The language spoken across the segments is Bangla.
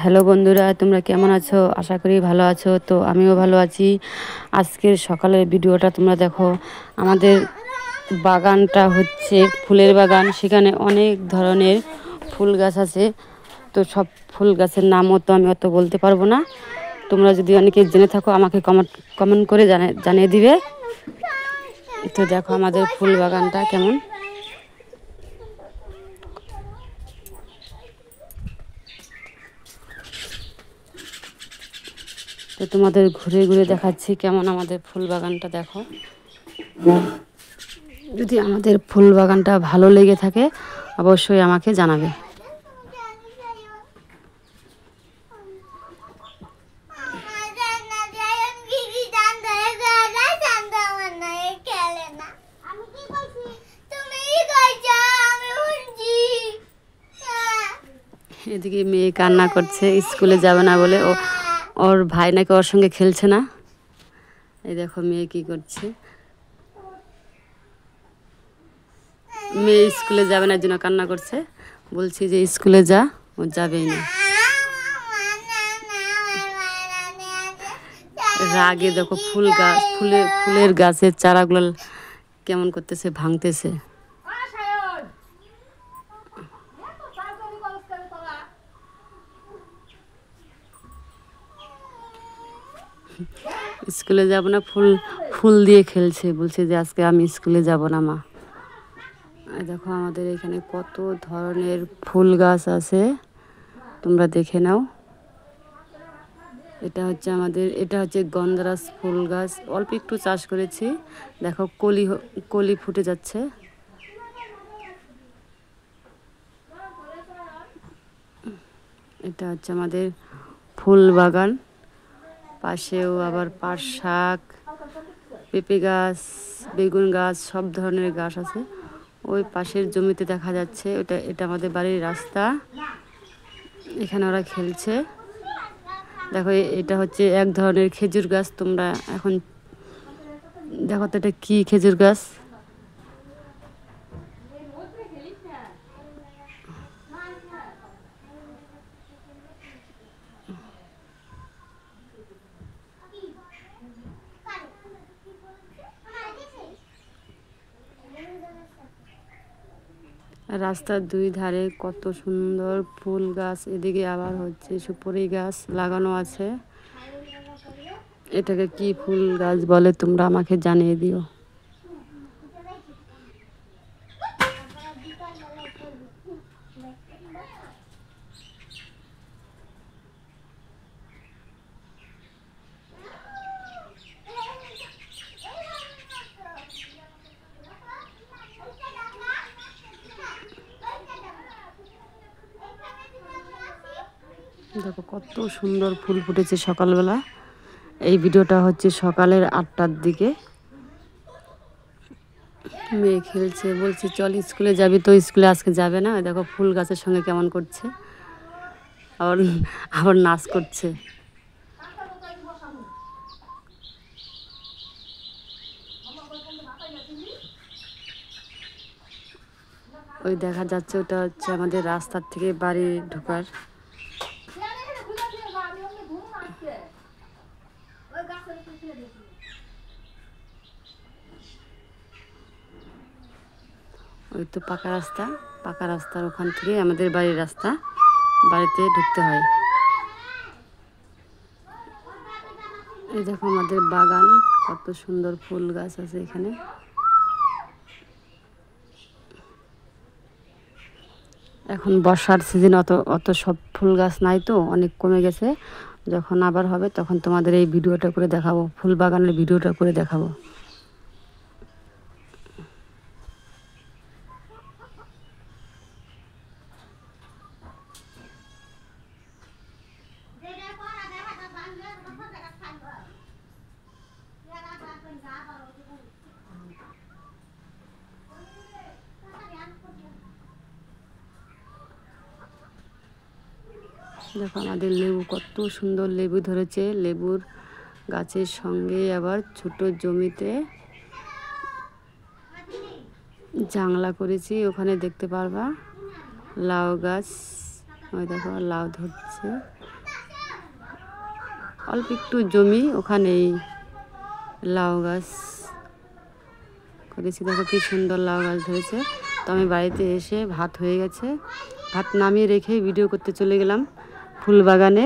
হ্যালো বন্ধুরা, তোমরা কেমন আছো? আশা করি ভালো আছো। তো আমিও ভালো আছি। আজকের সকালের ভিডিওটা তোমরা দেখো। আমাদের বাগানটা হচ্ছে ফুলের বাগান, সেখানে অনেক ধরনের ফুল গাছ আছে। তো সব ফুল গাছের নামও তো আমি অত বলতে পারবো না। তোমরা যদি অনেকে জেনে থাকো আমাকে কমেন্ট করে জানিয়ে দিবে। তো দেখো আমাদের ফুল বাগানটা কেমন। তো তোমাদের ঘুরে ঘুরে দেখাচ্ছি কেমন আমাদের ফুল বাগানটা দেখো। যদি আমাদের ফুল বাগানটা ভালো লেগে থাকে অবশ্যই আমাকে জানাবে। এদিকে মেয়ে কান্না করছে, স্কুলে যাবে না বলে। ওর ভাই নাকি ওর সঙ্গে খেলছে না। এই দেখো মেয়ে কি করছে। মেয়ে স্কুলে যাবে না, জন্য কান্না করছে। বলছি যে স্কুলে যা, ও যাবেই না। রাগে দেখো ফুলের গাছের চারাগুলো কেমন করতেছে, ভাঙতেছে। স্কুলে যাব না, ফুল দিয়ে খেলছে। বলছে যে আজকে আমি স্কুলে যাব না মা। দেখো আমাদের এখানে কত ধরনের ফুল গাছ আছে, তোমরা দেখে নাও। এটা হচ্ছে গন্ধরাজ ফুল গাছ। অল্প একটু চাষ করেছি। দেখো কলি ফুটে যাচ্ছে। এটা হচ্ছে আমাদের ফুল বাগান। পাশেও আবার পাট শাক, পেঁপে গাছ, বেগুন গাছ, সব ধরনের গাছ আছে। ওই পাশের জমিতে দেখা যাচ্ছে এটা আমাদের বাড়ির রাস্তা। এখানে ওরা খেলছে। দেখো এটা হচ্ছে এক ধরনের খেজুর গাছ। তোমরা এখন দেখো তো এটা কি খেজুর গাছ। রাস্তার দুই ধারে কত সুন্দর ফুল গাছ। এদিকে আবার হচ্ছে সুপারি গাছ লাগানো আছে। এটাকে কি ফুল গাছ বলে তোমরা আমাকে জানিয়ে দিও। দেখো কত সুন্দর ফুল ফুটেছে সকালবেলা। এই ভিডিওটা হচ্ছে সকালের 8টার দিকে। মেয়ে খেলছে, বলছে চল স্কুলে যাবি, তো স্কুলে আজকে যাবে না। দেখো ফুল গাছের সঙ্গে কেমন করছে, আবার আবার নাচ করছে। ওই দেখা যাচ্ছে ওটা হচ্ছে আমাদের রাস্তার থেকে বাড়ি ঢোকার। ওই তো পাকা রাস্তার ওখান থেকে আমাদের বাড়ির রাস্তা, বাড়িতে ঢুকতে হয়। এই দেখো আমাদের বাগান, কত সুন্দর ফুল গাছ আছে এখানে। এখন বর্ষার সিজন, অত সব ফুল গাছ নাই, তো অনেক কমে গেছে। যখন আবার হবে তখন তোমাদের এই ভিডিওটা করে দেখাবো, ফুল বাগানের ভিডিওটা করে দেখাবো। দেখো আমাদের লেবু, কত সুন্দর লেবু ধরেছে। লেবুর গাছের সঙ্গে আবার ছোট জমিতে জাংলা করেছি, ওখানে দেখতে পারবা লাউ গাছ। ওই দেখো লাউ ধরছে, অল্প একটু জমি ওখানেই লাউ গাছ করেছি। দেখো কি সুন্দর লাউ গাছ ধরেছে। তো আমি বাড়িতে এসে ভাত হয়ে গেছে, ভাত নামিয়ে রেখে ভিডিও করতে চলে গেলাম ফুল বাগানে।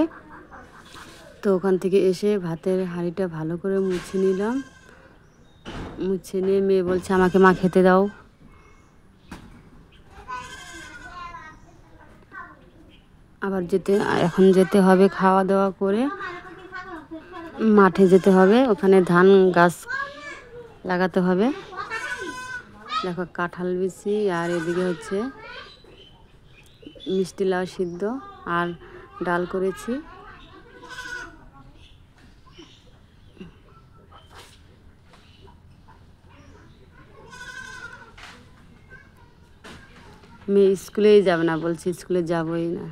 তো ওখান থেকে এসে ভাতের হাঁড়িটা ভালো করে মুছে নিলাম। মুছে নিয়ে মেয়ে বলছে আমাকে মা খেতে দাও। আবার এখন যেতে হবে, খাওয়া দাওয়া করে মাঠে যেতে হবে, ওখানে ধান গাছ লাগাতে হবে। দেখো কাঁঠাল বিচি, আর এদিকে হচ্ছে মিষ্টি লাউ সিদ্ধ আর ডাল করেছি। মেয়ে স্কুলেই যাবে না, বলছি স্কুলে যাবই না।